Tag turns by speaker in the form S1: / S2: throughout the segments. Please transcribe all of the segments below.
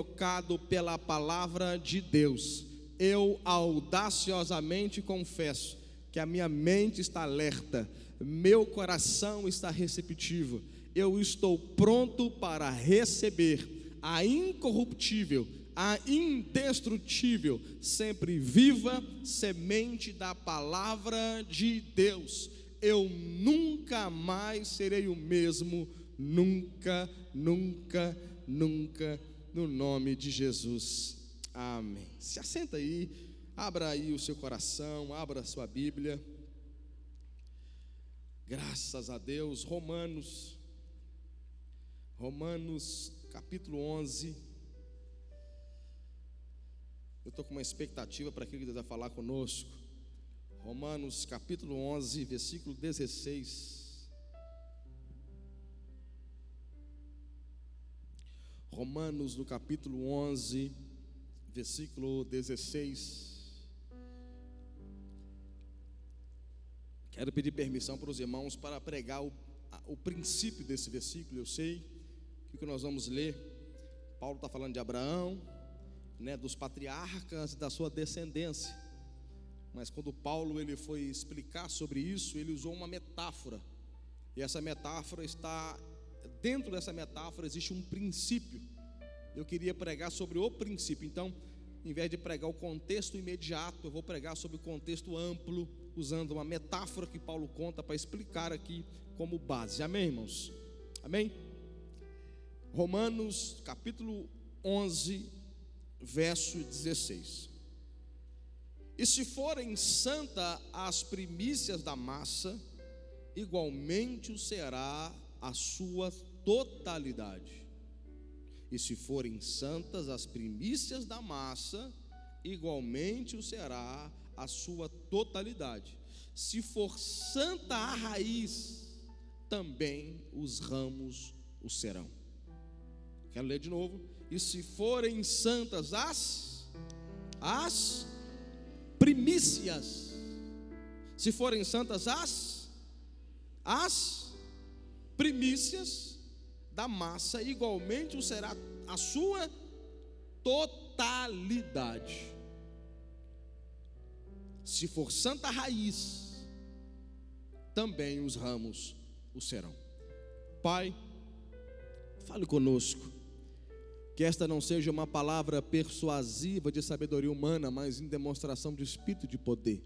S1: Tocado pela palavra de Deus, eu audaciosamente confesso que a minha mente está alerta, meu coração está receptivo, eu estou pronto para receber a incorruptível, a indestrutível, sempre viva semente da palavra de Deus. Eu nunca mais serei o mesmo, nunca, nunca, nunca, no nome de Jesus, amém. Se assenta aí, abra aí o seu coração, abra a sua Bíblia. Graças a Deus. Romanos capítulo 11. Eu estou com uma expectativa para aquilo que Deus vai falar conosco. Romanos capítulo 11, versículo 16. Romanos no capítulo 11, versículo 16. Quero pedir permissão para os irmãos para pregar o princípio desse versículo. Eu sei que o que nós vamos ler, Paulo está falando de Abraão, dos patriarcas e da sua descendência. Mas quando Paulo ele foi explicar sobre isso, ele usou uma metáfora. E essa metáfora está... Dentro dessa metáfora existe um princípio. Eu queria pregar sobre o princípio. Então, em vez de pregar o contexto imediato, eu vou pregar sobre o contexto amplo, usando uma metáfora que Paulo conta para explicar aqui como base. Amém, irmãos? Amém? Romanos capítulo 11, verso 16. E se forem santa as primícias da massa, igualmente o será a sua totalidade. E se forem santas as primícias da massa, igualmente o será a sua totalidade. Se for santa a raiz, também os ramos o serão. Quero ler de novo. E se forem santas as primícias, se forem santas as primícias da massa, igualmente o será a sua totalidade. Se for santa a raiz, também os ramos o serão. Pai, fale conosco, que esta não seja uma palavra persuasiva de sabedoria humana, mas em demonstração de espírito e de poder,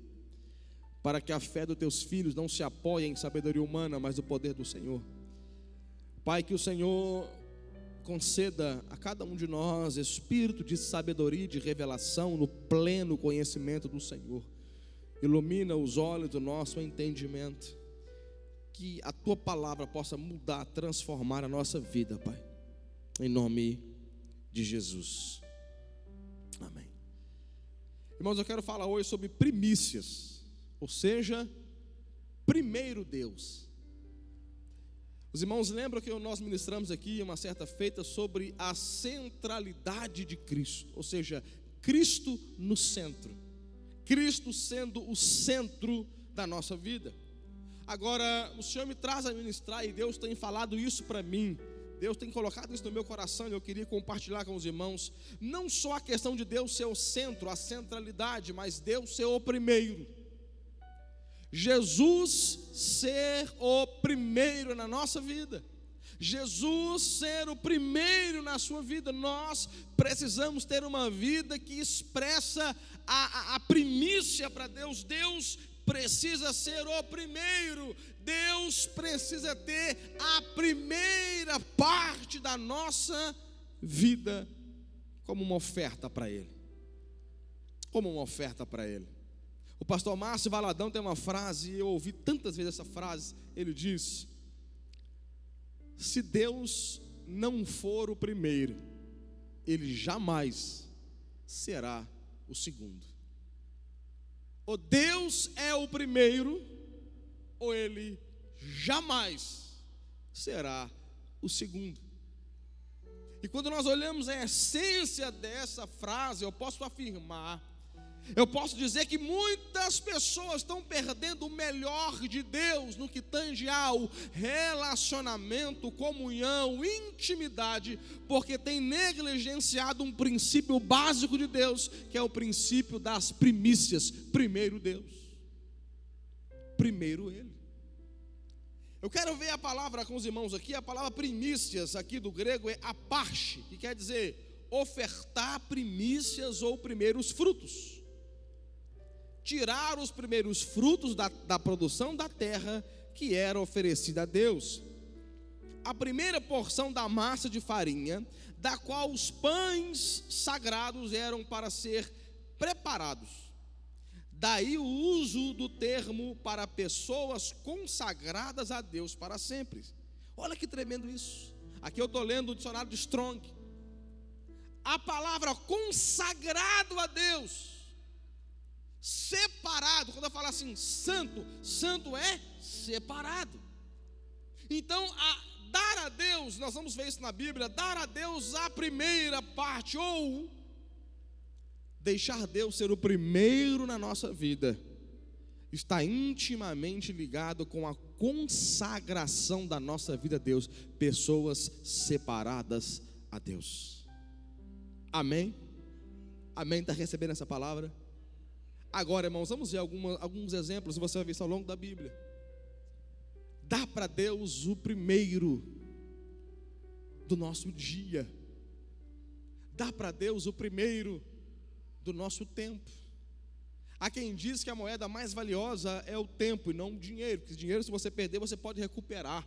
S1: para que a fé dos teus filhos não se apoie em sabedoria humana, mas no poder do Senhor. Pai, que o Senhor conceda a cada um de nós espírito de sabedoria e de revelação no pleno conhecimento do Senhor. Ilumina os olhos do nosso entendimento, que a tua palavra possa mudar, transformar a nossa vida, Pai, em nome de Jesus, amém. Irmãos, eu quero falar hoje sobre primícias, ou seja, primeiro Deus. Os irmãos lembram que nós ministramos aqui uma certa feita sobre a centralidade de Cristo, ou seja, Cristo no centro, Cristo sendo o centro da nossa vida. Agora, o Senhor me traz a ministrar e Deus tem falado isso para mim, Deus tem colocado isso no meu coração e eu queria compartilhar com os irmãos, não só a questão de Deus ser o centro, a centralidade, mas Deus ser o primeiro. Jesus ser o primeiro na nossa vida, Jesus ser o primeiro na sua vida. Nós precisamos ter uma vida que expressa a primícia para Deus. Deus precisa ser o primeiro, Deus precisa ter a primeira parte da nossa vida como uma oferta para Ele, como uma oferta para Ele. O pastor Márcio Valadão tem uma frase, e eu ouvi tantas vezes essa frase. Ele diz: se Deus não for o primeiro, Ele jamais será o segundo. Ou Deus é o primeiro, ou Ele jamais será o segundo. E quando nós olhamos a essência dessa frase, eu posso afirmar Eu posso dizer que muitas pessoas estão perdendo o melhor de Deus no que tange ao relacionamento, comunhão, intimidade, porque tem negligenciado um princípio básico de Deus, que é o princípio das primícias. Primeiro Deus, primeiro Ele. Eu quero ver a palavra com os irmãos aqui. A palavra primícias aqui do grego é aparte, que quer dizer ofertar primícias ou primeiros frutos. Tirar os primeiros frutos da produção da terra que era oferecida a Deus. A primeira porção da massa de farinha, da qual os pães sagrados eram para ser preparados. Daí o uso do termo para pessoas consagradas a Deus para sempre. Olha que tremendo isso. Aqui eu estou lendo o dicionário de Strong. A palavra consagrado a Deus, separado, quando eu falo assim, santo, santo é separado. Então, dar a Deus, nós vamos ver isso na Bíblia, dar a Deus a primeira parte, ou deixar Deus ser o primeiro na nossa vida, está intimamente ligado com a consagração da nossa vida a Deus, pessoas separadas a Deus. Amém? Amém? Está recebendo essa palavra? Agora, irmãos, vamos ver alguns exemplos, e você vai ver isso ao longo da Bíblia. Dá para Deus o primeiro do nosso dia. Dá para Deus o primeiro do nosso tempo. Há quem diz que a moeda mais valiosa é o tempo e não o dinheiro, porque dinheiro, se você perder, você pode recuperar.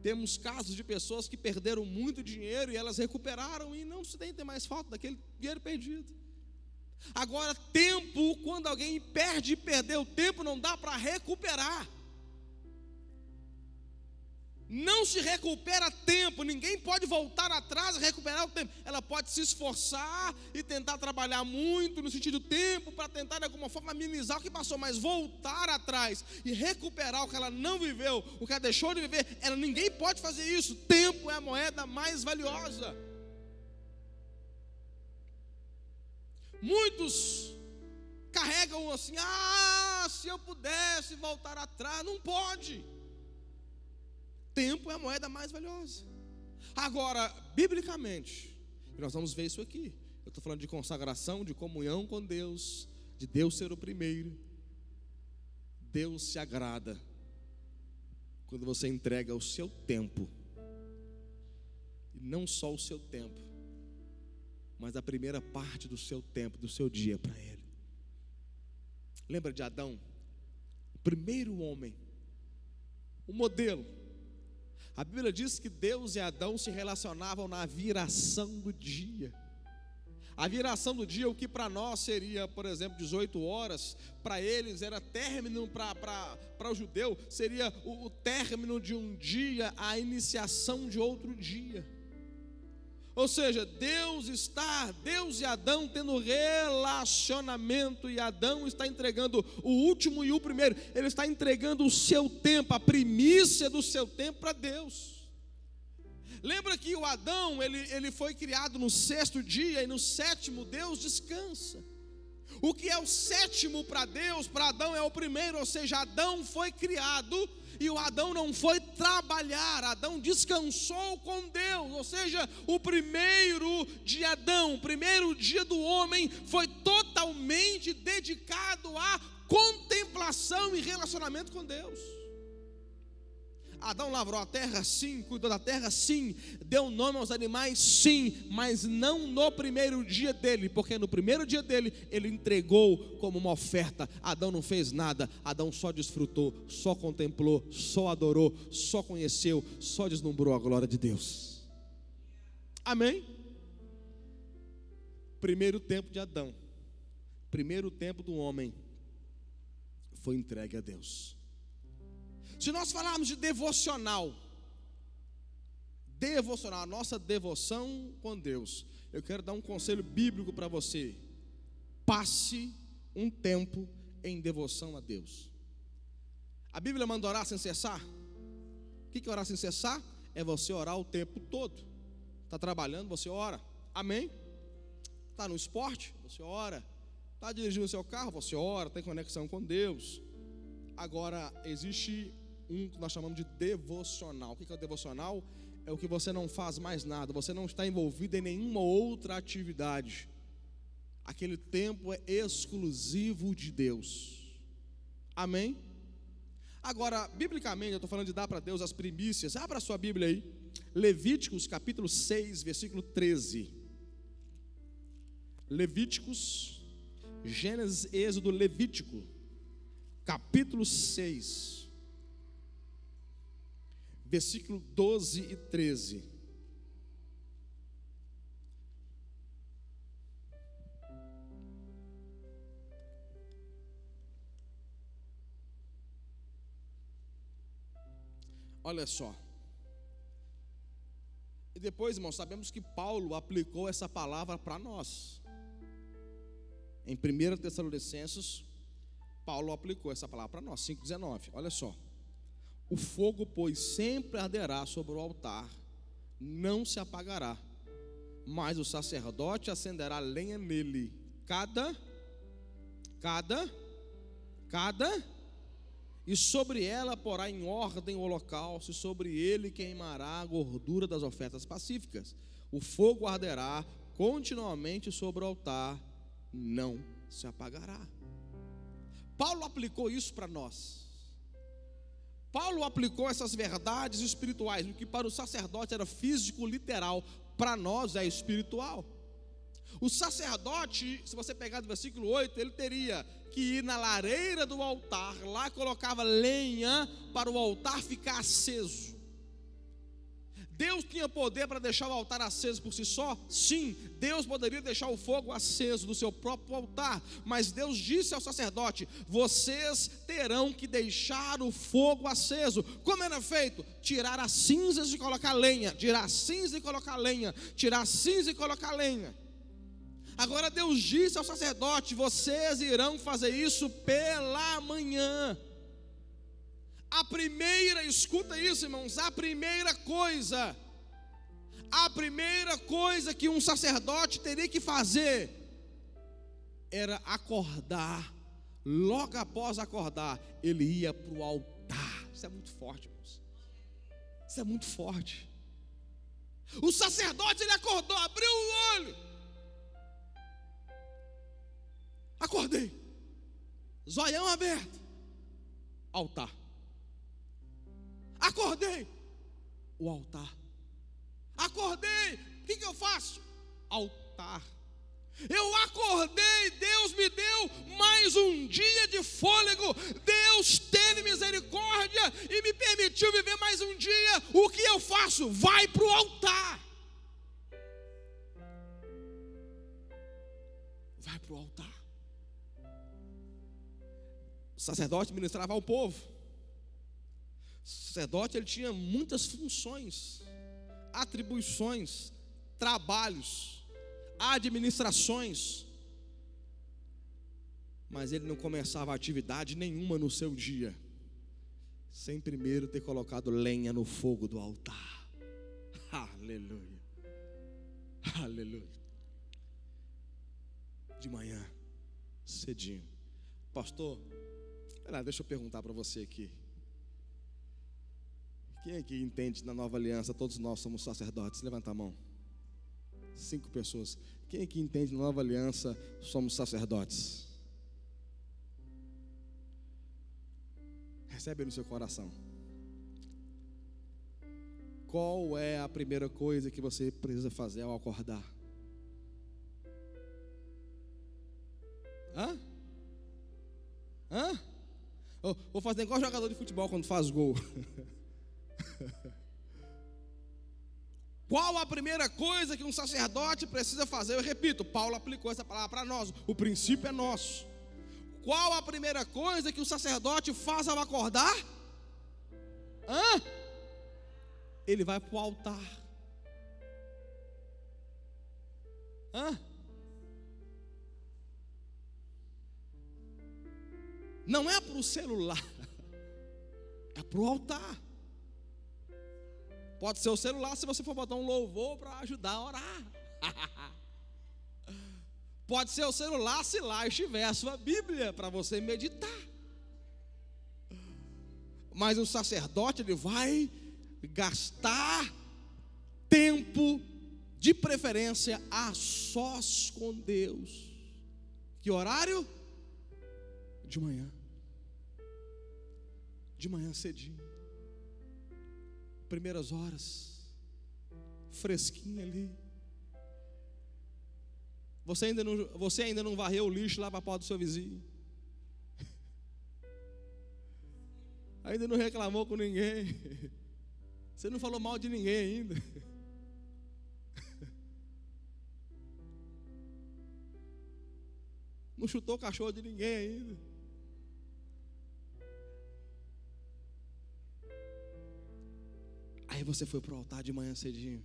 S1: Temos casos de pessoas que perderam muito dinheiro e elas recuperaram e não sentem mais falta daquele dinheiro perdido. Agora, tempo, quando alguém perdeu tempo, não dá para recuperar. Não se recupera tempo, ninguém pode voltar atrás e recuperar o tempo. Ela pode se esforçar e tentar trabalhar muito no sentido do tempo, para tentar de alguma forma minimizar o que passou, mas voltar atrás e recuperar o que ela não viveu, o que ela deixou de viver, ninguém pode fazer isso. Tempo é a moeda mais valiosa. Muitos carregam assim, se eu pudesse voltar atrás, não pode. Tempo é a moeda mais valiosa. Agora, biblicamente, nós vamos ver isso aqui. Eu estou falando de consagração, de comunhão com Deus, de Deus ser o primeiro. Deus se agrada quando você entrega o seu tempo, e não só o seu tempo, mas a primeira parte do seu tempo, do seu dia para Ele. Lembra de Adão? O primeiro homem, o modelo. A Bíblia diz que Deus e Adão se relacionavam na viração do dia. A viração do dia, o que para nós seria, por exemplo, 18 horas, para eles era término, para o judeu, seria o término de um dia, a iniciação de outro dia. Ou seja, Deus e Adão tendo relacionamento, e Adão está entregando o último e o primeiro. Ele está entregando o seu tempo, a primícia do seu tempo para Deus. Lembra que o Adão, ele foi criado no sexto dia, e no sétimo Deus descansa. O que é o sétimo para Deus, para Adão é o primeiro. Ou seja, Adão foi criado e o Adão não foi trabalhar, Adão descansou com Deus. Ou seja, o primeiro de Adão, o primeiro dia do homem foi totalmente dedicado à contemplação e relacionamento com Deus. Adão lavrou a terra? Sim. Cuidou da terra? Sim. Deu nome aos animais? Sim. Mas não no primeiro dia dele, porque no primeiro dia dele, ele entregou como uma oferta. Adão não fez nada. Adão só desfrutou, só contemplou, só adorou, só conheceu, só deslumbrou a glória de Deus. Amém? Primeiro tempo de Adão, primeiro tempo do homem, foi entregue a Deus. Se nós falarmos de devocional, a nossa devoção com Deus, eu quero dar um conselho bíblico para você: passe um tempo em devoção a Deus. A Bíblia manda orar sem cessar. O que é orar sem cessar? É você orar o tempo todo. Está trabalhando, você ora. Amém? Está no esporte, você ora. Está dirigindo o seu carro, você ora, tem conexão com Deus. Agora, existe um que nós chamamos de devocional. O que é o devocional? É o que você não faz mais nada, você não está envolvido em nenhuma outra atividade. Aquele tempo é exclusivo de Deus. Amém? Agora, biblicamente, eu estou falando de dar para Deus as primícias. Abra a sua Bíblia aí, Levíticos capítulo 6, versículo 13. Levíticos, Gênesis, Êxodo, Levítico capítulo 6, versículo 12 e 13. Olha só. E depois, irmãos, sabemos que Paulo aplicou essa palavra para nós. Em 1 Tessalonicenses, Paulo aplicou essa palavra para nós, 5,19. Olha só. O fogo, pois, sempre arderá sobre o altar, não se apagará, mas o sacerdote acenderá lenha nele, e sobre ela porá em ordem o holocausto, e sobre ele queimará a gordura das ofertas pacíficas. O fogo arderá continuamente sobre o altar, não se apagará. Paulo aplicou isso para nós. Paulo aplicou essas verdades espirituais, o que para o sacerdote era físico, literal, para nós é espiritual. O sacerdote, se você pegar do versículo 8, ele teria que ir na lareira do altar, lá colocava lenha para o altar ficar aceso. Deus tinha poder para deixar o altar aceso por si só? Sim, Deus poderia deixar o fogo aceso do seu próprio altar, mas Deus disse ao sacerdote: vocês terão que deixar o fogo aceso. Como era feito? Tirar as cinzas e colocar lenha, tirar as cinzas e colocar lenha, tirar as cinzas e colocar lenha. Agora Deus disse ao sacerdote: vocês irão fazer isso pela manhã. A primeira, escuta isso, irmãos, a primeira coisa que um sacerdote teria que fazer era acordar. Logo após acordar, ele ia para o altar. Isso é muito forte, irmãos. Isso é muito forte. O sacerdote, ele acordou, abriu o olho. Acordei, zoião aberto, altar. Acordei, o altar. Acordei, o que eu faço? Altar. Eu acordei, Deus me deu mais um dia de fôlego. Deus teve misericórdia e me permitiu viver mais um dia. O que eu faço? Vai para o altar. Vai para o altar. O sacerdote ministrava ao povo. O sacerdote, ele tinha muitas funções, atribuições, trabalhos, administrações, mas ele não começava atividade nenhuma no seu dia sem primeiro ter colocado lenha no fogo do altar. Aleluia, aleluia. De manhã, cedinho. Pastor, deixa eu perguntar para você aqui. Quem aqui entende na nova aliança? Todos nós somos sacerdotes. Levanta a mão. 5 pessoas. Quem aqui entende na nova aliança? Somos sacerdotes. Recebe no seu coração. Qual é a primeira coisa que você precisa fazer ao acordar? Vou fazer igual jogador de futebol quando faz gol. Qual a primeira coisa que um sacerdote precisa fazer? Eu repito, Paulo aplicou essa palavra para nós. O princípio é nosso. Qual a primeira coisa que o sacerdote faz ao acordar? Ele vai para o altar. Não é para o celular, é para o altar. Pode ser o celular se você for botar um louvor para ajudar a orar. Pode ser o celular, se lá estiver a sua Bíblia, para você meditar. Mas o sacerdote, ele vai gastar tempo, de preferência, a sós com Deus. Que horário? De manhã. De manhã cedinho. Primeiras horas. Fresquinho ali. Você ainda não varreu o lixo lá para a porta do seu vizinho. Ainda não reclamou com ninguém. Você não falou mal de ninguém ainda. Não chutou o cachorro de ninguém ainda. Aí você foi para o altar de manhã cedinho.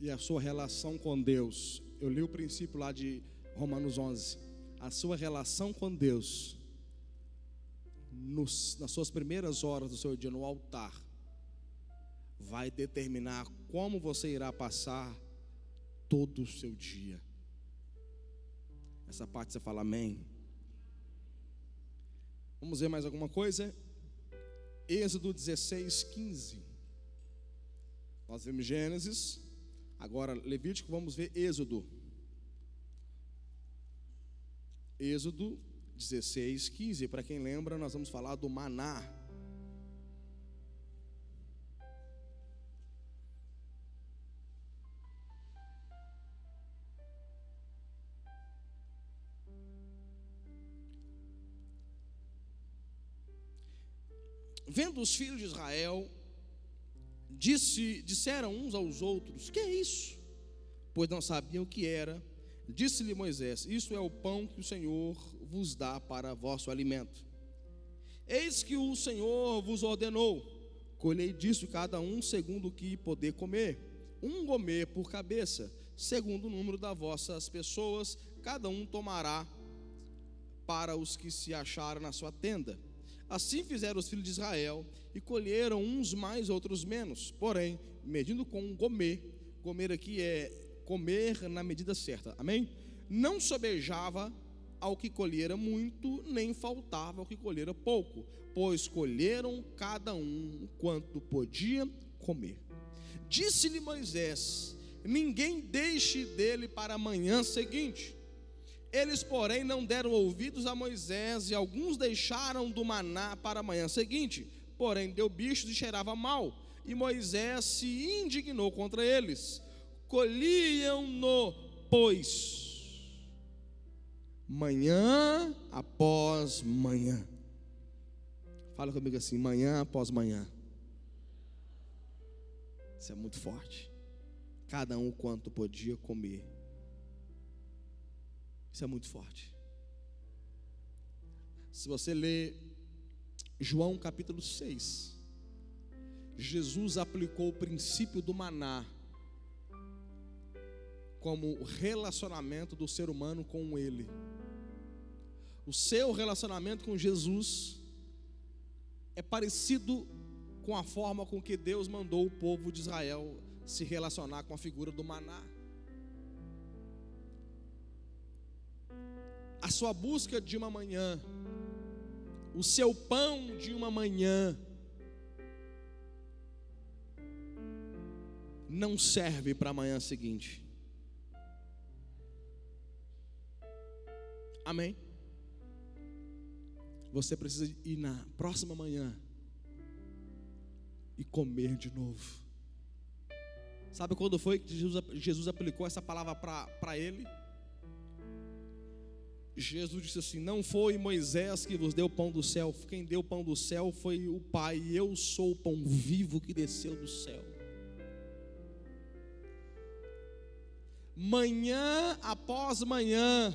S1: E a sua relação com Deus, eu li o princípio lá de Romanos 11. A sua relação com Deus, nas suas primeiras horas do seu dia no altar, vai determinar como você irá passar todo o seu dia. Essa parte você fala amém. Vamos ver mais alguma coisa? Êxodo 16:15. Nós vimos Gênesis. Agora Levítico, vamos ver Êxodo. Êxodo 16:15. Para quem lembra, nós vamos falar do maná. Vendo os filhos de Israel, disseram uns aos outros: que é isso? Pois não sabiam o que era. Disse-lhe Moisés: isto é o pão que o Senhor vos dá para vosso alimento. Eis que o Senhor vos ordenou: colhei disso cada um segundo o que poder comer, um gomer por cabeça, segundo o número das vossas pessoas, cada um tomará para os que se acharam na sua tenda. Assim fizeram os filhos de Israel, e colheram uns mais, outros menos. Porém, medindo com um gomer aqui é comer na medida certa, amém? Não sobejava ao que colhera muito, nem faltava ao que colhera pouco, pois colheram cada um quanto podia comer. Disse-lhe Moisés: ninguém deixe dele para a manhã seguinte. Eles, porém, não deram ouvidos a Moisés, e alguns deixaram do maná para a manhã seguinte, porém deu bichos e cheirava mal, e Moisés se indignou contra eles. Colhiam-no, pois, manhã após manhã. Fala comigo assim: manhã após manhã. Isso é muito forte. Cada um quanto podia comer. Isso é muito forte. Se você ler João capítulo 6, Jesus aplicou o princípio do maná como relacionamento do ser humano com Ele. O seu relacionamento com Jesus é parecido com a forma com que Deus mandou o povo de Israel se relacionar com a figura do maná. A sua busca de uma manhã, o seu pão de uma manhã, não serve para a manhã seguinte. Amém? Você precisa ir na próxima manhã e comer de novo. Sabe quando foi que Jesus aplicou essa palavra para ele? Jesus disse assim: não foi Moisés que vos deu o pão do céu, quem deu o pão do céu foi o Pai. Eu sou o pão vivo que desceu do céu. Manhã após manhã,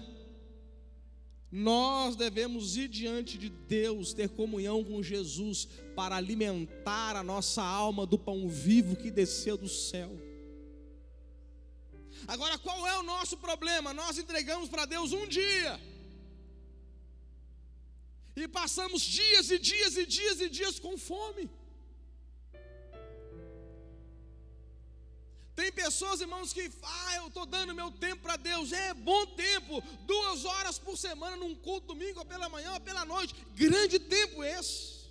S1: nós devemos ir diante de Deus, ter comunhão com Jesus, para alimentar a nossa alma do pão vivo que desceu do céu. Agora, qual é o nosso problema? Nós entregamos para Deus um dia, e passamos dias e dias e dias e dias com fome. pessoas, irmãos, que eu estou dando meu tempo para Deus. É bom tempo, 2 horas por semana num culto, domingo, ou pela manhã, ou pela noite. Grande tempo esse.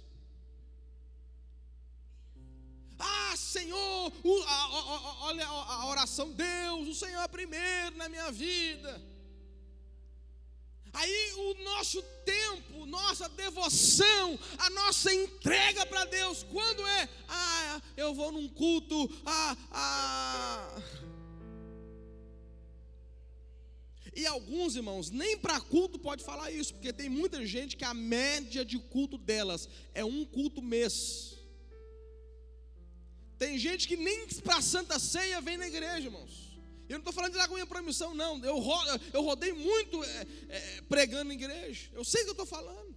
S1: Senhor, olha a oração, Deus, o Senhor é primeiro na minha vida. Aí o nosso tempo, nossa devoção, a nossa entrega para Deus, quando é? Eu vou num culto, E alguns, irmãos, nem para culto pode falar isso, porque tem muita gente que a média de culto delas é um culto mês. Tem gente que nem para a Santa Ceia vem na igreja, irmãos. Eu não estou falando de dar minha promissão, não. Eu rodei muito pregando em igreja. Eu sei o que eu estou falando.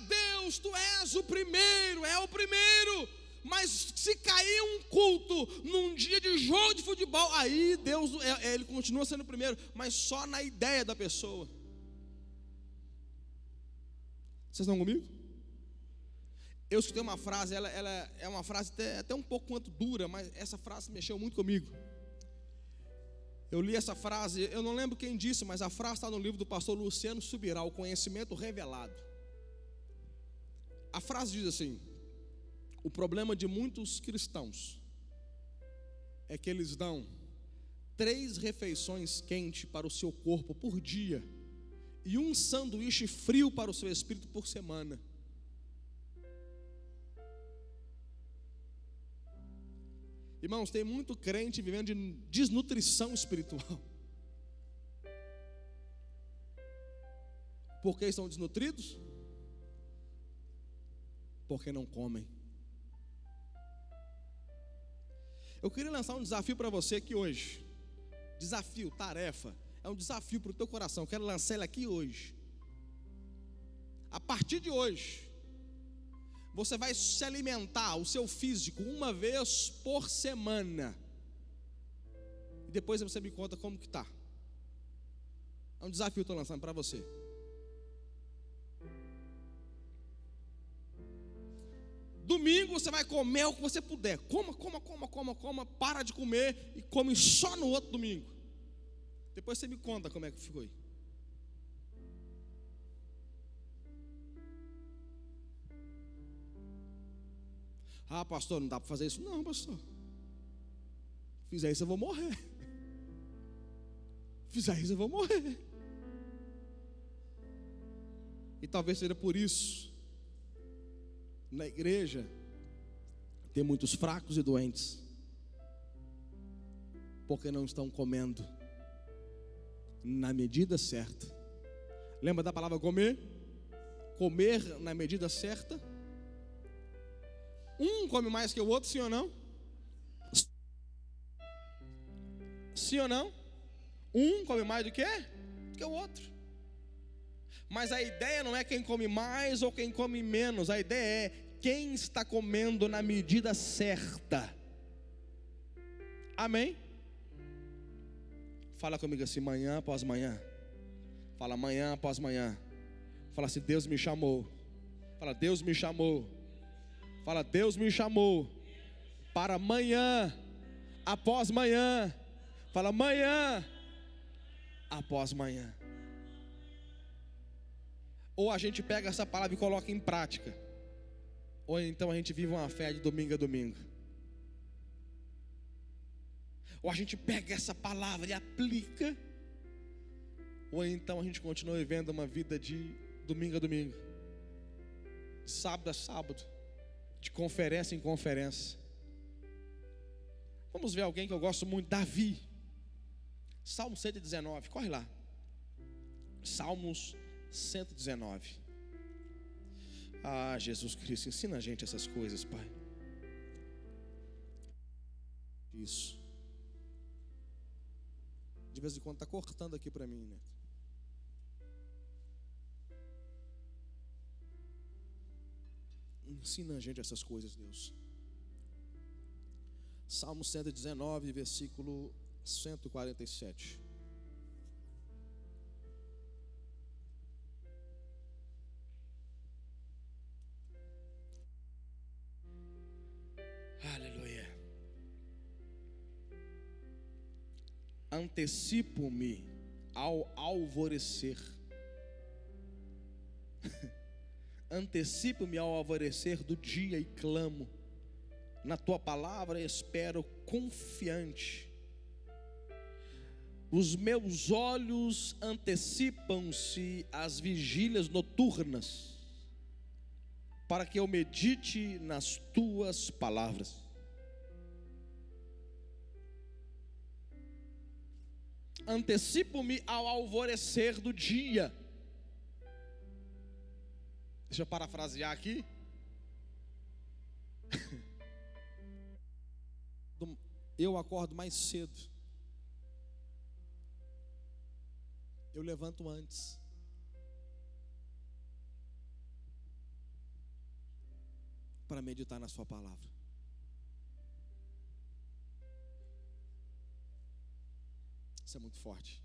S1: Deus, tu és o primeiro, é o primeiro. Mas se cair um culto num dia de jogo de futebol, aí Deus, ele continua sendo o primeiro, mas só na ideia da pessoa. Vocês estão comigo? Eu escutei uma frase, ela é uma frase até um pouco quanto dura, mas essa frase mexeu muito comigo. Eu li essa frase, eu não lembro quem disse, mas a frase está no livro do pastor Luciano Subirá, O Conhecimento Revelado. A frase diz assim: o problema de muitos cristãos é que eles dão 3 refeições quentes para o seu corpo por dia e um sanduíche frio para o seu espírito por semana. Irmãos, tem muito crente vivendo de desnutrição espiritual. Por que estão desnutridos? Porque não comem. Eu queria lançar um desafio para você aqui hoje. Desafio, tarefa. É um desafio para o teu coração. Eu quero lançar ele aqui hoje. A partir de hoje, você vai se alimentar, o seu físico, 1 vez por semana. E depois você me conta como que está. É um desafio que eu estou lançando para você. Domingo você vai comer o que você puder. Coma. Para de comer e come só no outro domingo. Depois você me conta como é que ficou aí. Pastor, não dá para fazer isso? Não, pastor. Fizer isso eu vou morrer. Fizer isso eu vou morrer. E talvez seja por isso, na igreja, tem muitos fracos e doentes, porque não estão comendo na medida certa. Lembra da palavra comer? Comer na medida certa. Um come mais que o outro, sim ou não? Sim ou não? Um come mais do que o outro. Mas a ideia não é quem come mais ou quem come menos. A ideia é quem está comendo na medida certa. Amém? Fala comigo assim, manhã após manhã. Fala manhã após manhã. Fala assim, Deus me chamou. Fala, Deus me chamou. Fala, Deus me chamou para manhã após manhã. Fala, manhã após manhã. Ou a gente pega essa palavra e coloca em prática, ou então a gente vive uma fé de domingo a domingo. Ou a gente pega essa palavra e aplica, ou então a gente continua vivendo uma vida de domingo a domingo, de sábado a sábado, de conferência em conferência. Vamos ver alguém que eu gosto muito, Davi. Salmo 119, corre lá. Salmos 119. Jesus Cristo, ensina a gente essas coisas, Pai. Isso. De vez em quando está cortando aqui para mim, né? Ensina a gente essas coisas, Deus. Salmo 119, versículo 147. antecipo-me ao alvorecer. Antecipo-me ao alvorecer do dia e clamo. Na tua palavra espero confiante. Os meus olhos antecipam-se às vigílias noturnas, para que eu medite nas tuas palavras. Antecipo-me ao alvorecer do dia. Deixa eu parafrasear aqui. Eu acordo mais cedo. Eu levanto antes. Para meditar na sua palavra. Isso é muito forte.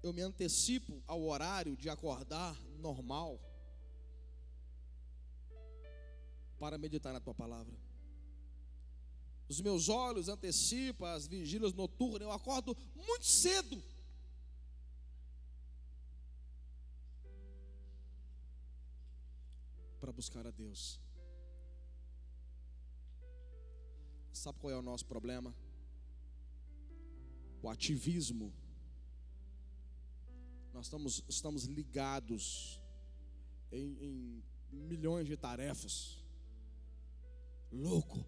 S1: Eu me antecipo ao horário de acordar normal para meditar na tua palavra. Os meus olhos antecipam as vigílias noturnas. Eu acordo muito cedo para buscar a Deus. Sabe qual é o nosso problema? O ativismo. Nós estamos ligados em milhões de tarefas. Loucura.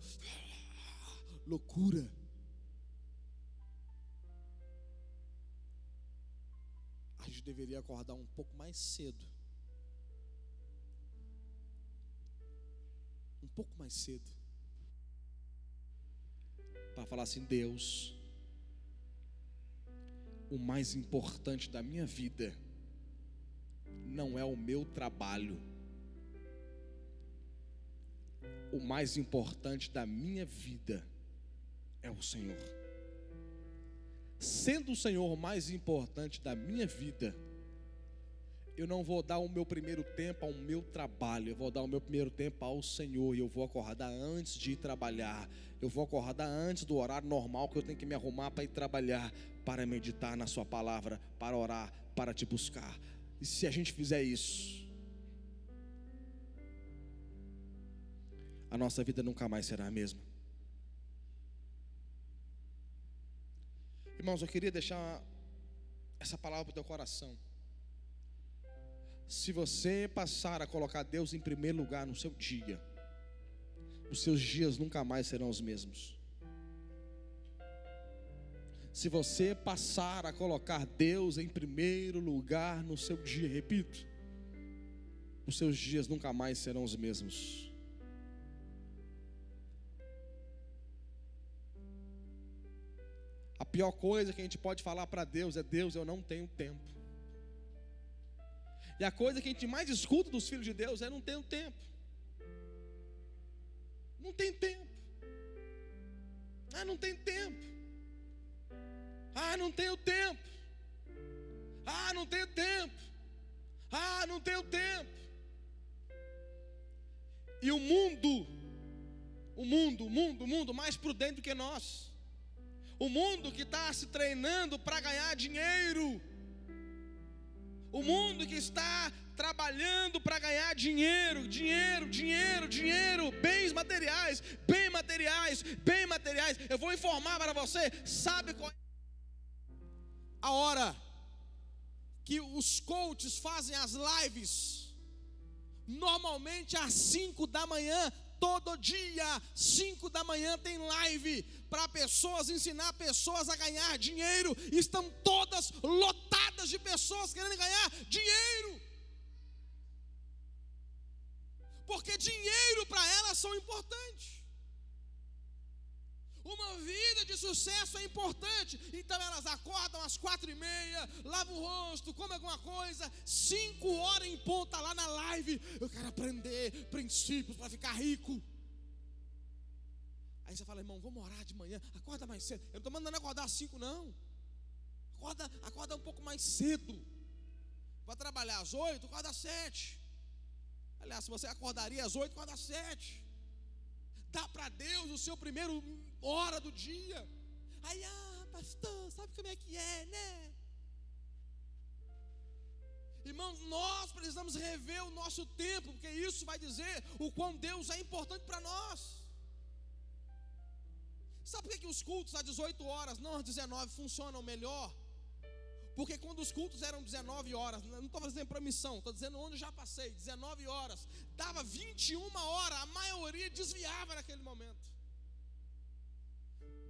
S1: A gente deveria acordar um pouco mais cedo. Um pouco mais cedo. Para falar assim: Deus, o mais importante da minha vida não é o meu trabalho. O mais importante da minha vida é o Senhor. Sendo o Senhor o mais importante da minha vida, eu não vou dar o meu primeiro tempo ao meu trabalho. Eu vou dar o meu primeiro tempo ao Senhor. E eu vou acordar antes de ir trabalhar. Eu vou acordar antes do horário normal que eu tenho que me arrumar para ir trabalhar, para meditar na sua palavra, para orar, para te buscar. E se a gente fizer isso, a nossa vida nunca mais será a mesma. Irmãos, eu queria deixar essa palavra para o teu coração. Se você passar a colocar Deus em primeiro lugar no seu dia, os seus dias nunca mais serão os mesmos. Se você passar a colocar Deus em primeiro lugar no seu dia, repito, os seus dias nunca mais serão os mesmos. A pior coisa que a gente pode falar para Deus é: Deus, eu não tenho tempo. E a coisa que a gente mais escuta dos filhos de Deus é: não tenho tempo. Não tem tempo. Não tem tempo. Não tenho tempo. Não tenho tempo. Não tenho tempo. E o mundo mais prudente do que nós. O mundo que está se treinando para ganhar dinheiro. O mundo que está trabalhando para ganhar dinheiro, bens materiais. Eu vou informar para você, sabe qual é a hora que os coaches fazem as lives? Normalmente às 5 da manhã, todo dia, 5 da manhã tem live para pessoas, ensinar pessoas a ganhar dinheiro. Estão todas lotadas de pessoas querendo ganhar dinheiro, porque dinheiro para elas são importantes. Uma vida de sucesso é importante. Então elas acordam às 4:30, lavam o rosto, comem alguma coisa, 5 horas em ponto, tá lá na live. Eu quero aprender princípios para ficar rico. Aí você fala: irmão, vamos orar de manhã, acorda mais cedo. Eu não estou mandando acordar às 5 não. Acorda um pouco mais cedo. Vai trabalhar às 8, acorda às 7. Aliás, se você acordaria às 8, acorda às 7. Dá para Deus o seu primeiro hora do dia. Aí, pastor, sabe como é que é, né? Irmãos, nós precisamos rever o nosso tempo, porque isso vai dizer o quão Deus é importante para nós. Sabe por que os cultos às 18 horas, não às 19, funcionam melhor? Porque quando os cultos eram 19 horas, não estou fazendo promissão, estou dizendo onde eu já passei, 19 horas, dava 21 horas, a maioria desviava naquele momento.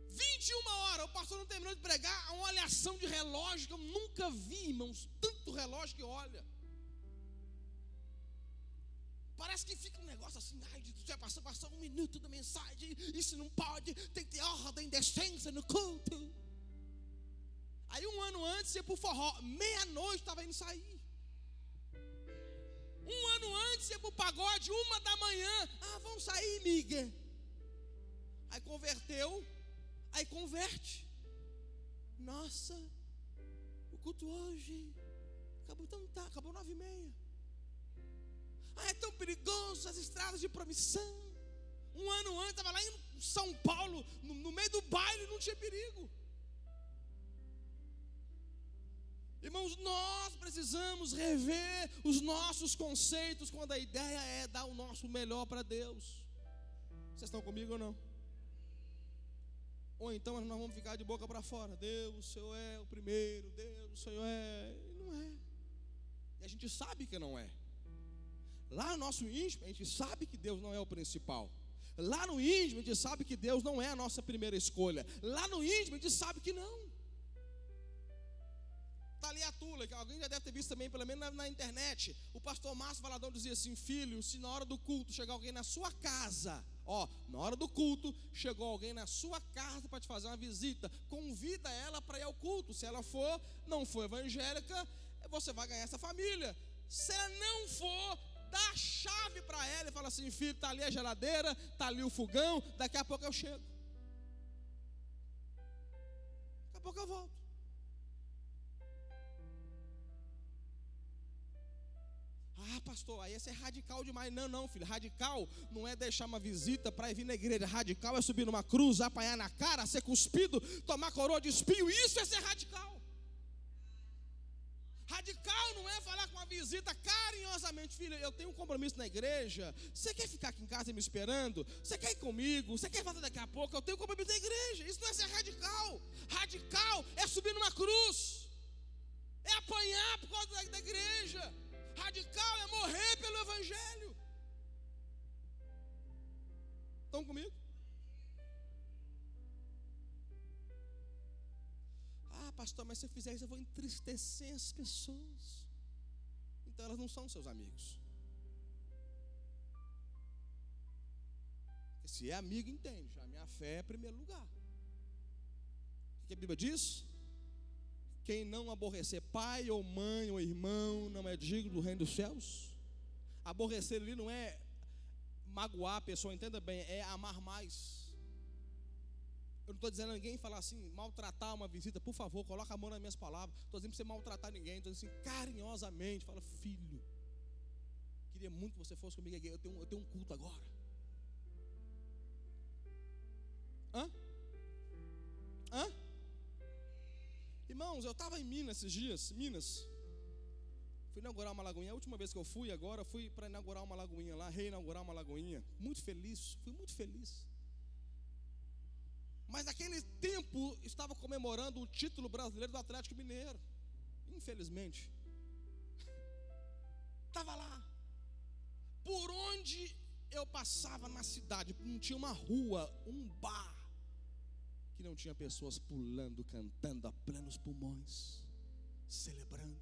S1: 21 horas, o pastor não terminou de pregar, uma olhação de relógio que eu nunca vi, irmãos, tanto relógio que olha. Parece que fica um negócio assim, já passou 1 minuto da mensagem, isso não pode, tem que ter ordem, decência no culto. Aí 1 ano antes ia pro forró, meia-noite estava indo sair. 1 ano antes ia pro pagode, 1 da manhã, vamos sair, miga. Aí converteu, aí converte. Nossa, o culto hoje acabou 9h30. É tão perigoso as estradas de promissão. 1 ano antes estava lá em São Paulo, no meio do baile, não tinha perigo. Irmãos, nós precisamos rever os nossos conceitos quando a ideia é dar o nosso melhor para Deus. Vocês estão comigo ou não? Ou então nós vamos ficar de boca para fora. Deus, o Senhor é o primeiro. Deus, o Senhor é. E não é. E a gente sabe que não é. Lá no nosso íntimo, a gente sabe que Deus não é o principal. Lá no íntimo, a gente sabe que Deus não é a nossa primeira escolha. Lá no íntimo, a gente sabe que não. Está ali a tula, que alguém já deve ter visto também, pelo menos na internet. O pastor Márcio Valadão dizia assim: filho, se na hora do culto chegar alguém na sua casa, na hora do culto, chegou alguém na sua casa para te fazer uma visita, convida ela para ir ao culto. Se ela não for evangélica, você vai ganhar essa família. Se ela não for, dá a chave para ela e fala assim: filho, está ali a geladeira, está ali o fogão, daqui a pouco eu chego. Daqui a pouco eu volto. Pastor, aí esse é radical demais. Não, filho, radical não é deixar uma visita para ir vir na igreja. Radical é subir numa cruz, apanhar na cara, ser cuspido, tomar coroa de espinho. Isso é ser radical. Radical não é falar com uma visita carinhosamente: filho, eu tenho um compromisso na igreja, você quer ficar aqui em casa me esperando? Você quer ir comigo? Você quer fazer daqui a pouco? Eu tenho um compromisso na igreja. Isso não é ser radical. Radical é subir numa cruz, é apanhar por causa da igreja. Radical é morrer pelo evangelho. Estão comigo? Pastor, mas se eu fizer isso eu vou entristecer as pessoas. Então elas não são seus amigos. Porque se é amigo, entende. A minha fé é em primeiro lugar. O que a Bíblia diz? Quem não aborrecer pai ou mãe ou irmão não é digno do reino dos céus. Aborrecer ali não é magoar a pessoa, entenda bem, é amar mais. Eu não estou dizendo a ninguém falar assim, maltratar uma visita, por favor, coloca a mão nas minhas palavras. Estou dizendo para você maltratar ninguém, estou dizendo assim, carinhosamente, fala: filho, queria muito que você fosse comigo aqui, eu tenho um culto agora. Hã? Irmãos, eu estava em Minas esses dias, fui inaugurar uma lagoinha, a última vez que eu fui agora, fui para inaugurar uma lagoinha lá, reinaugurar uma lagoinha, muito feliz, fui muito feliz. Mas naquele tempo estava comemorando o título brasileiro do Atlético Mineiro, infelizmente. Estava lá, por onde eu passava na cidade, não tinha uma rua, um bar, que não tinha pessoas pulando, cantando a plenos pulmões, celebrando,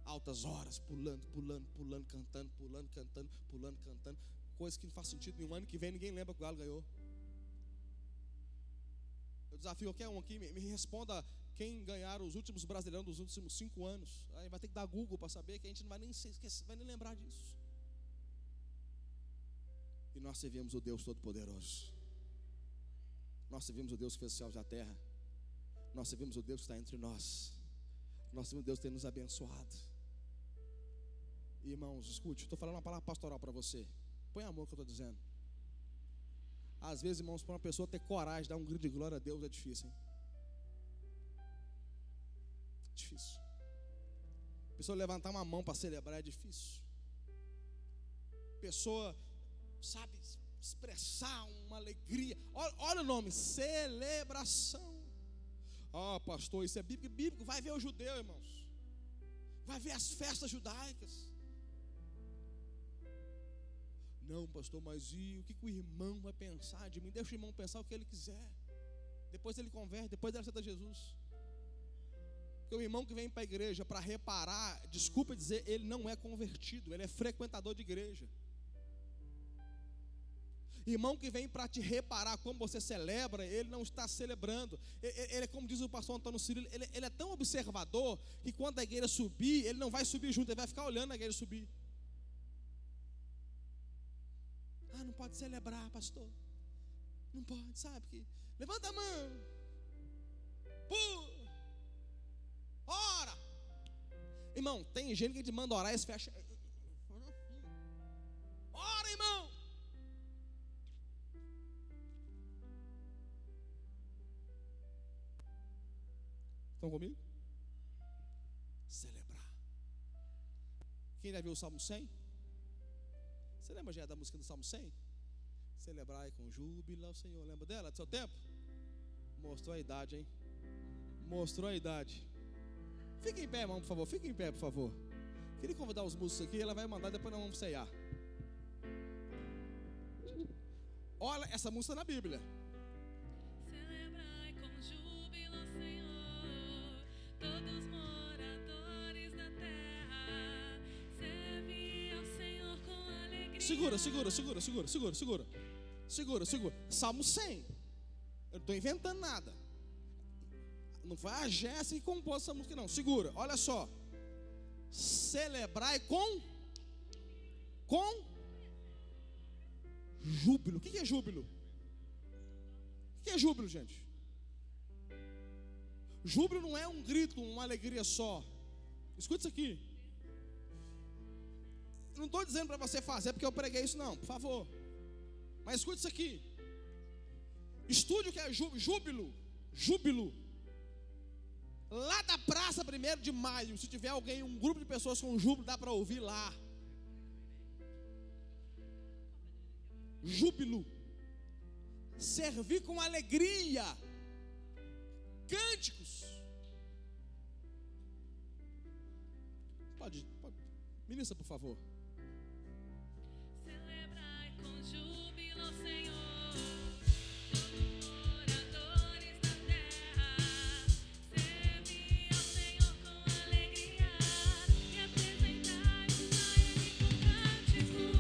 S1: altas horas, pulando, cantando, coisa que não faz sentido nenhum. Ano que vem ninguém lembra que o Galo ganhou. Eu desafio qualquer um aqui, me responda quem ganharam os últimos Brasileirão dos últimos 5 anos. Aí vai ter que dar Google para saber, que a gente não vai nem esquecer, vai nem lembrar disso. E nós servimos o Deus Todo-Poderoso. Nós servimos o Deus que fez os céus e a terra. Nós servimos o Deus que está entre nós. Nós servimos o Deus que tem nos abençoado. Irmãos, escute, estou falando uma palavra pastoral para você. Põe amor no que eu estou dizendo. Às vezes, irmãos, para uma pessoa ter coragem de dar um grito de glória a Deus é difícil, hein? Difícil. A pessoa levantar uma mão para celebrar é difícil. A pessoa, sabe, expressar uma alegria. Olha o nome, celebração. Ah, pastor, isso é bíblico. Bíblico, vai ver o judeu, irmãos. Vai ver as festas judaicas. Não, pastor, mas e o que o irmão vai pensar de mim? Deixa o irmão pensar o que ele quiser. Depois ele converte, depois ele aceita Jesus. Porque o irmão que vem para a igreja para reparar, desculpa dizer, ele não é convertido, ele é frequentador de igreja. Irmão que vem para te reparar como você celebra, ele não está celebrando. Ele é como diz o pastor Antônio Cirilo, ele é tão observador que quando a igreja subir, ele não vai subir junto, ele vai ficar olhando a igreja subir. Ah, não pode celebrar, pastor. Não pode, sabe? Que levanta a mão. Pô. Ora. Irmão, tem gente que te manda orar e se fecha. Ora, irmão. Estão comigo? Celebrar. Quem já viu o Salmo 100? Você lembra já da música do Salmo 100? Celebrai com júbilo ao Senhor. Lembra dela, do seu tempo? Mostrou a idade, hein? Mostrou a idade. Fique em pé, irmão, por favor. Fique em pé, por favor. Queria convidar os músicos aqui. Ela vai mandar, depois nós vamos ceiar. Olha, essa música na Bíblia.
S2: Celebrai com júbilo ao Senhor, todos moradores da terra. Servi ao Senhor com alegria. Segura. Salmo 100. Eu não estou inventando nada. Não foi a Jéssica que compôs essa música, não. Segura, olha só. Celebrai com júbilo. O que é júbilo? O que é júbilo, gente? Júbilo não é um grito, uma alegria só. Escuta isso aqui. Eu não estou dizendo para você fazer porque eu preguei isso, não, por favor. Mas escuta isso aqui. Estude o que é júbilo. Júbilo. Lá da praça 1º de maio, se tiver alguém, um grupo de pessoas com júbilo, dá para ouvir lá. Júbilo. Servir com alegria. Cânticos. Pode. Ministra, por favor. Celebrai com júbilo ao Senhor, todos moradores da terra. Servi ao Senhor com alegria e apresentai-vos a Ele com cânticos.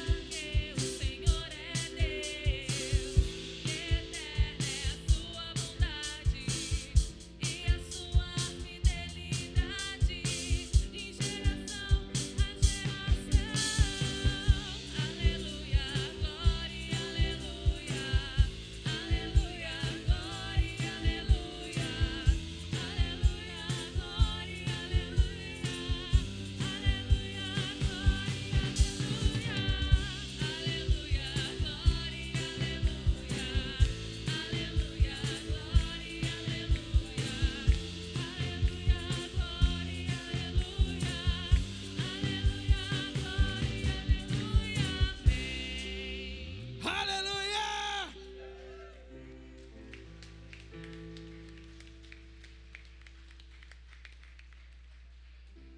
S2: Porque o Senhor é Deus, eterna é a sua bondade e a sua fidelidade de geração a geração. Aleluia, glória, aleluia. Aleluia, glória, aleluia. Aleluia, glória, aleluia. Aleluia, glória, aleluia. Aleluia, glória, aleluia. Aleluia, glória, aleluia. Aleluia, glória, aleluia. Aleluia, glória, aleluia. Amém.
S1: Aleluia!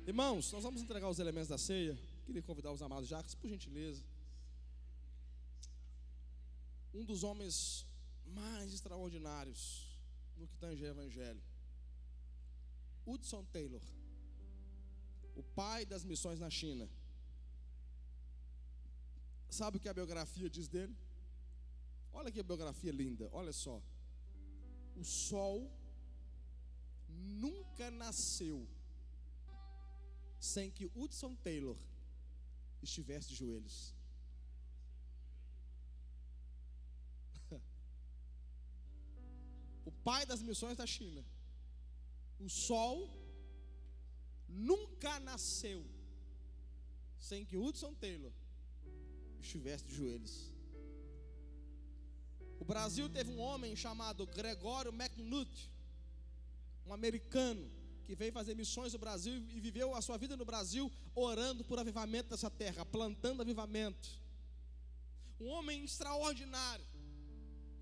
S1: Irmãos, nós vamos entregar os elementos da ceia. Queria convidar os amados Jacques, por gentileza. Um dos homens mais extraordinários no que tange ao Evangelho, Hudson Taylor, o pai das missões na China. Sabe o que a biografia diz dele? Olha que biografia linda, olha só. O sol nunca nasceu sem que Hudson Taylor estivesse de joelhos. O pai das missões da China. O sol nunca nasceu sem que Hudson Taylor estivesse de joelhos.
S2: O Brasil teve um homem chamado Gregório McNutt, um americano, que veio fazer missões no Brasil e viveu a sua vida no Brasil orando por avivamento dessa terra, plantando avivamento. Um homem extraordinário,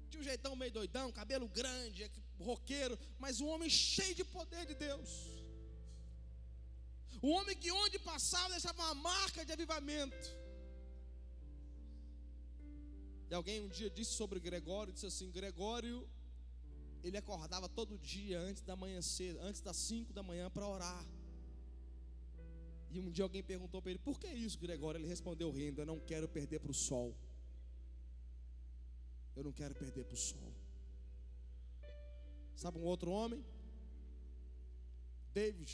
S2: tinha um jeitão meio doidão, cabelo grande, roqueiro, mas um homem cheio de poder de Deus. Um homem que onde passava deixava uma marca de avivamento. E alguém um dia disse sobre Gregório, disse assim: Gregório, ele acordava todo dia antes da manhã cedo, antes das 5 da manhã para orar. E um dia alguém perguntou para ele: por que isso, Gregório? Ele respondeu rindo: eu não quero perder para o sol. Eu não quero perder para o sol. Sabe um outro homem? David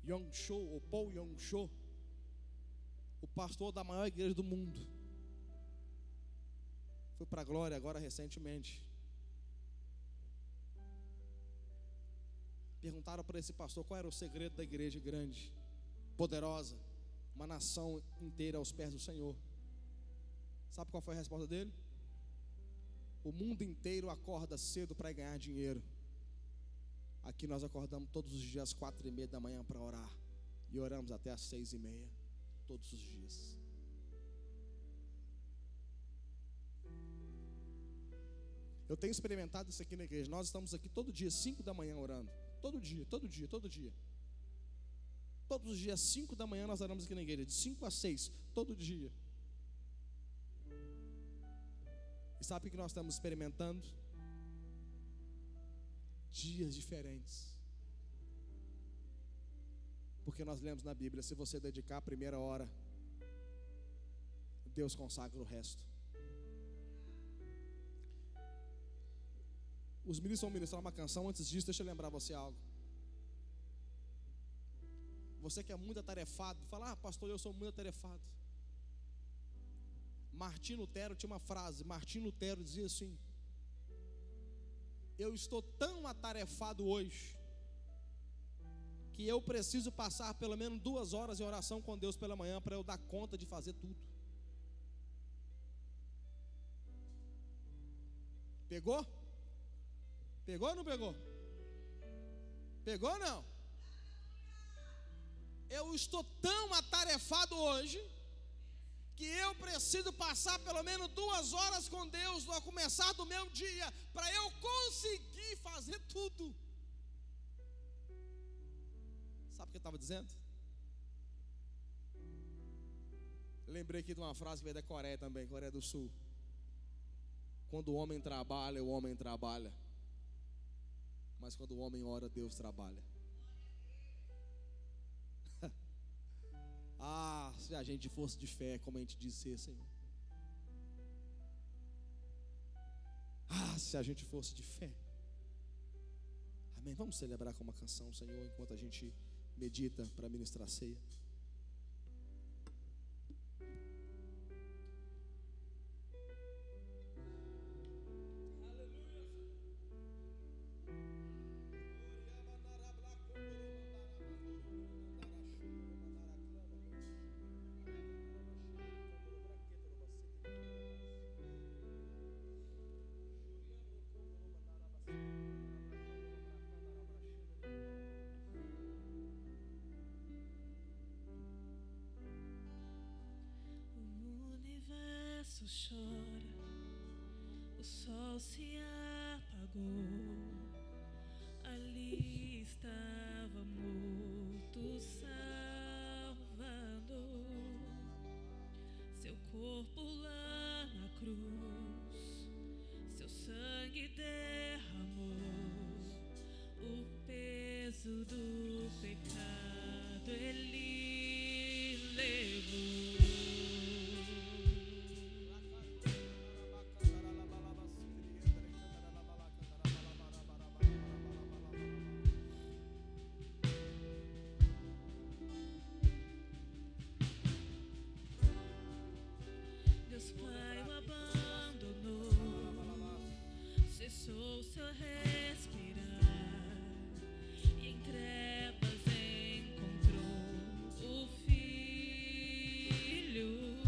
S2: Young Cho, ou Paul Young Cho, o pastor da maior igreja do mundo. Foi para a glória agora recentemente. Perguntaram para esse pastor qual era o segredo da igreja grande, poderosa, uma nação inteira aos pés do Senhor. Sabe qual foi a resposta dele? O mundo inteiro acorda cedo para ganhar dinheiro. Aqui nós acordamos todos os dias às 4:30 da manhã para orar. E oramos até às 6:30, todos os dias. Eu tenho experimentado isso aqui na igreja. Nós estamos aqui todo dia, 5 da manhã orando. Todo dia. Todos os dias, 5 da manhã nós oramos aqui na igreja. De 5 a 6, todo dia. E sabe o que nós estamos experimentando? Dias diferentes. Porque nós lemos na Bíblia: se você dedicar a primeira hora, Deus consagra o resto. Os ministros vão ministrar uma canção. Antes disso, deixa eu lembrar você algo. Você que é muito atarefado, fala: pastor, eu sou muito atarefado. Martim Lutero tinha uma frase. Martim Lutero dizia assim: eu estou tão atarefado hoje que eu preciso passar pelo menos 2 horas em oração com Deus pela manhã para eu dar conta de fazer tudo. Pegou? Pegou ou não pegou? Pegou ou não? Eu estou tão atarefado hoje que eu preciso passar pelo menos 2 horas com Deus no começar do meu dia, para eu conseguir fazer tudo. Sabe o que eu estava dizendo? Eu lembrei aqui de uma frase que veio da Coreia também, Coreia do Sul. Quando o homem trabalha, o homem trabalha. Mas quando o homem ora, Deus trabalha. Se a gente fosse de fé, como a gente diz ser, Senhor. Se a gente fosse de fé. Amém. Vamos celebrar com uma canção, Senhor, enquanto a gente medita para ministrar a ceia.
S3: Chora, o sol se apagou, ali estava morto Salvador, seu corpo lá na cruz, seu sangue derramou, o peso do pecado ele levou. Pai o abandonou, cessou seu respirar e em trevas encontrou o Filho.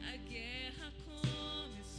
S3: A guerra começou.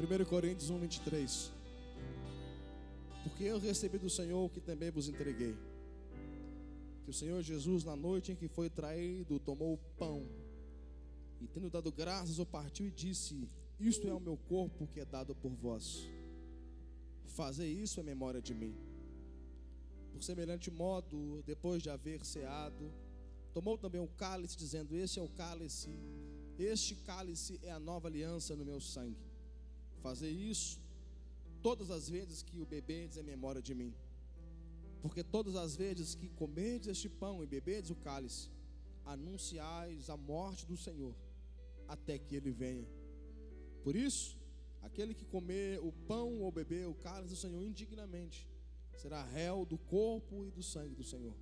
S1: 1 Coríntios 1, 23. Porque eu recebi do Senhor o que também vos entreguei. Que o Senhor Jesus, na noite em que foi traído, tomou o pão e, tendo dado graças, o partiu e disse: isto é o meu corpo que é dado por vós. Fazei isso em memória de mim. Por semelhante modo, depois de haver ceado, tomou também o cálice, dizendo: este cálice é a nova aliança no meu sangue. Fazei isso todas as vezes que o bebedes em memória de mim. Porque todas as vezes que comerdes este pão e bebedes o cálice, anunciais a morte do Senhor, até que Ele venha. Por isso, aquele que comer o pão ou beber o cálice do Senhor indignamente, será réu do corpo e do sangue do Senhor.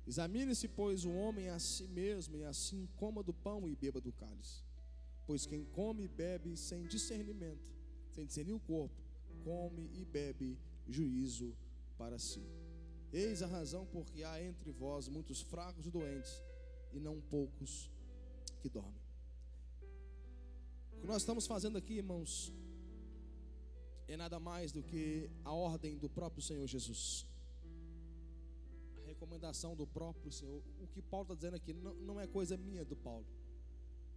S1: Examine-se, pois, o homem a si mesmo, e assim coma do pão e beba do cálice. Pois quem come e bebe sem discernimento, sem discernir o corpo, come e bebe juízo para si. Eis a razão porque há entre vós muitos fracos e doentes, e não poucos que dormem. O que nós estamos fazendo aqui, irmãos, é nada mais do que a ordem do próprio Senhor Jesus, a recomendação do próprio Senhor. O que Paulo está dizendo aqui não é coisa minha do Paulo.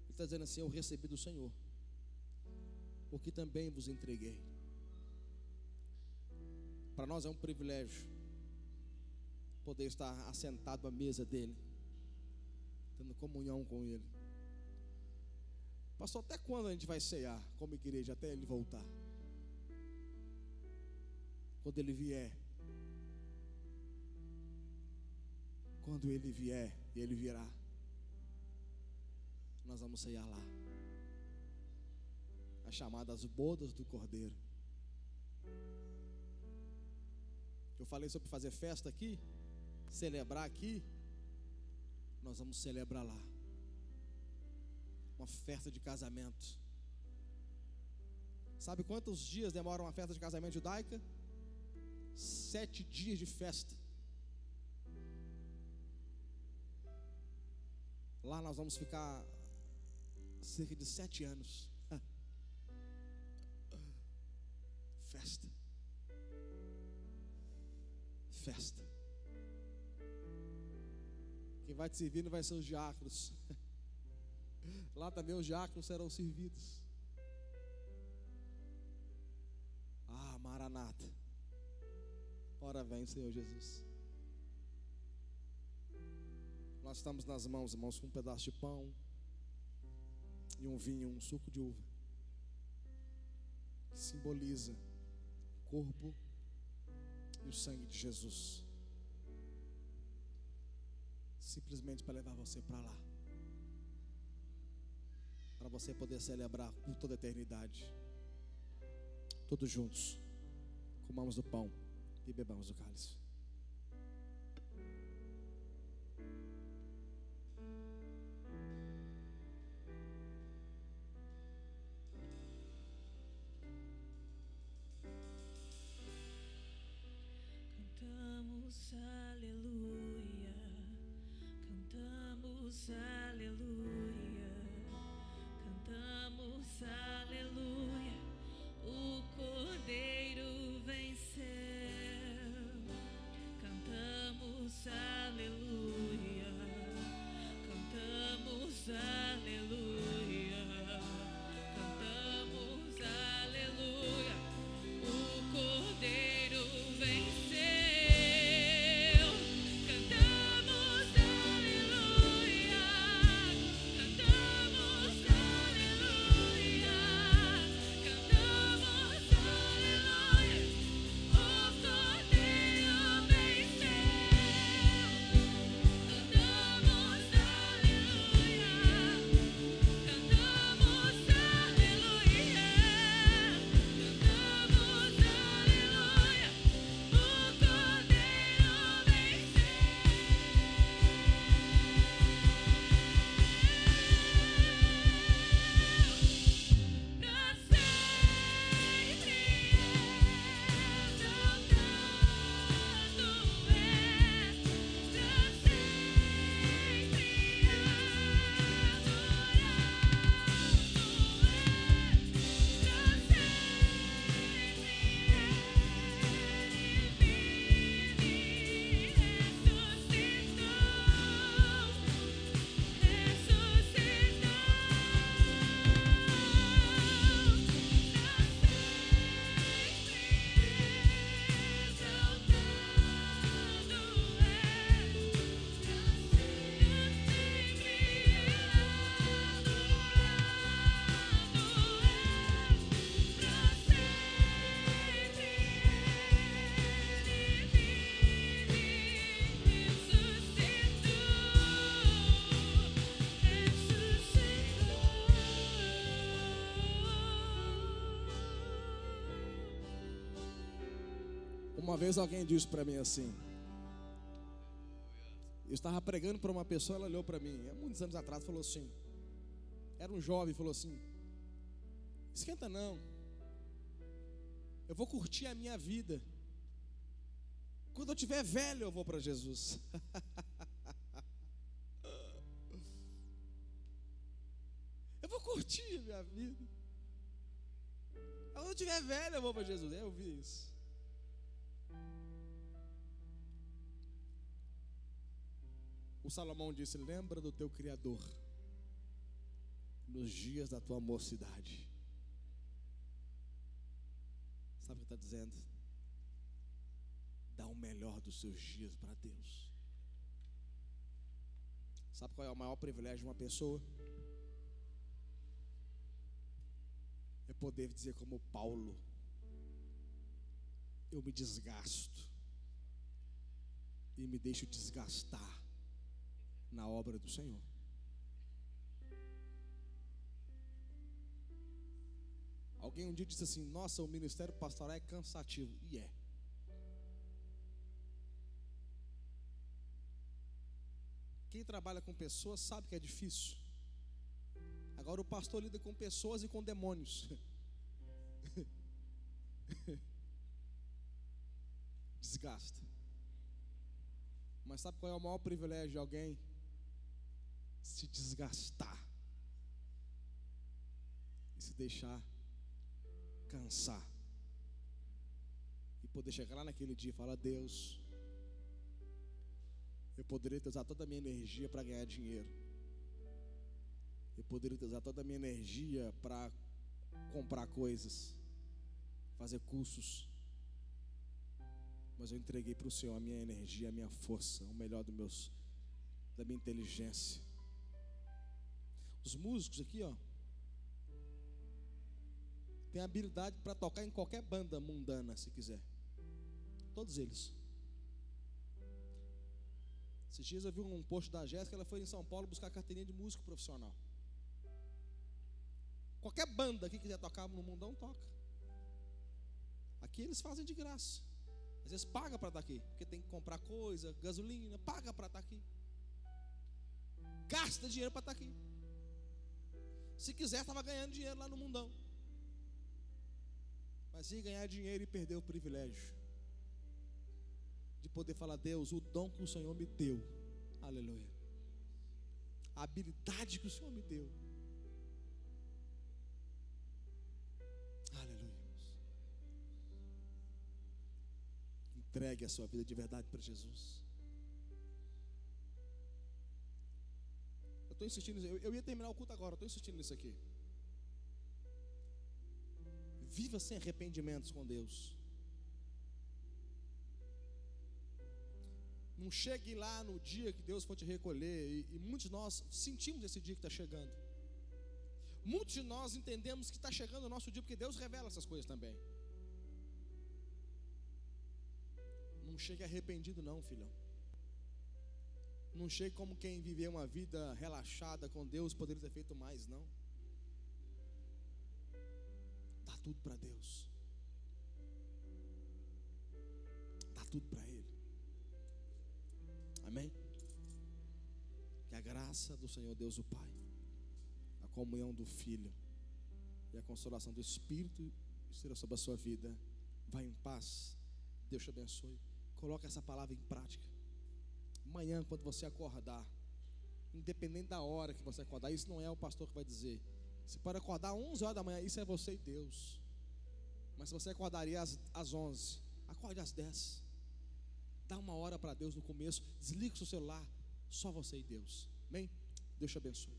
S1: Ele está dizendo assim: eu recebi do Senhor, porque também vos entreguei. Para nós é um privilégio poder estar assentado à mesa dele, tendo comunhão com ele. Pastor, até quando a gente vai cear como igreja? Até ele voltar. Quando ele vier. Quando ele vier, e ele virá, nós vamos ceiar lá, as chamadas bodas do Cordeiro. Eu falei sobre fazer festa aqui, celebrar aqui. Nós vamos celebrar lá, uma festa de casamento. Sabe quantos dias demora uma festa de casamento judaica? 7 dias de festa. Lá nós vamos ficar cerca de 7 anos. Festa. Festa. Quem vai te servir não vai ser os diáconos. Lá também os diáconos serão servidos. Ah, Maranata. Ora vem, Senhor Jesus. Nós estamos nas mãos, irmãos, com um pedaço de pão e um vinho, um suco de uva, que simboliza o corpo e o sangue de Jesus, simplesmente para levar você para lá, para você poder celebrar por toda a eternidade. Todos juntos, comamos do pão e bebamos do cálice.
S3: Cantamos aleluia, cantamos aleluia, cantamos aleluia, o Cordeiro venceu.
S2: Uma vez alguém disse para mim assim, eu estava pregando para uma pessoa, ela olhou para mim, há muitos anos atrás, falou assim, era um jovem, falou assim, esquenta não, eu vou curtir a minha vida, quando eu tiver velho eu vou para Jesus. Eu vou curtir a minha vida, quando eu tiver velho eu vou para Jesus. Eu vi isso. O Salomão disse, lembra do teu Criador nos dias da tua mocidade. Sabe o que está dizendo? Dá o melhor dos seus dias para Deus. Sabe qual é o maior privilégio de uma pessoa? É poder dizer como Paulo, eu me desgasto e me deixo desgastar na obra do Senhor. Alguém um dia disse assim, nossa, o ministério pastoral é cansativo. E é. Quem trabalha com pessoas sabe que é difícil. Agora o pastor lida com pessoas e com demônios. Desgasta. Mas sabe qual é o maior privilégio de alguém? Se desgastar e se deixar cansar e poder chegar lá naquele dia e falar, Deus, eu poderia ter usado toda a minha energia para ganhar dinheiro, eu poderia ter usado toda a minha energia para comprar coisas, fazer cursos, mas eu entreguei para o Senhor a minha energia, a minha força, o melhor da minha inteligência. Os músicos aqui, ó, tem habilidade para tocar em qualquer banda mundana, se quiser. Todos eles. Esses dias eu vi um post da Jéssica, ela foi em São Paulo buscar carteirinha de músico profissional. Qualquer banda que quiser tocar no mundão, toca. Aqui eles fazem de graça. Às vezes paga para estar aqui, porque tem que comprar coisa, gasolina, paga para estar aqui. Gasta dinheiro para estar aqui. Se quiser, estava ganhando dinheiro lá no mundão. Mas ia ganhar dinheiro e perder o privilégio de poder falar, Deus, o dom que o Senhor me deu, aleluia, a habilidade que o Senhor me deu, aleluia. Entregue a sua vida de verdade para Jesus. Eu estou insistindo, eu ia terminar o culto agora, eu estou insistindo nisso aqui. Viva sem arrependimentos com Deus. Não chegue lá no dia que Deus for te recolher. E muitos de nós sentimos esse dia que está chegando. Muitos de nós entendemos que está chegando o nosso dia, porque Deus revela essas coisas também. Não chegue arrependido não, filhão. Não chegue como quem viveu uma vida relaxada com Deus, poderia ter feito mais, não. Dá tudo para Deus. Dá tudo para Ele. Amém? Que a graça do Senhor Deus o Pai, a comunhão do Filho e a consolação do Espírito esteja sobre a sua vida. Vá em paz. Deus te abençoe. Coloque essa palavra em prática. Amanhã, quando você acordar, independente da hora que você acordar, isso não é o pastor que vai dizer. Você pode acordar às 11 horas da manhã, isso é você e Deus. Mas se você acordaria às 11, acorde às 10. Dá uma hora para Deus no começo. Desliga o seu celular. Só você e Deus. Amém? Deus te abençoe.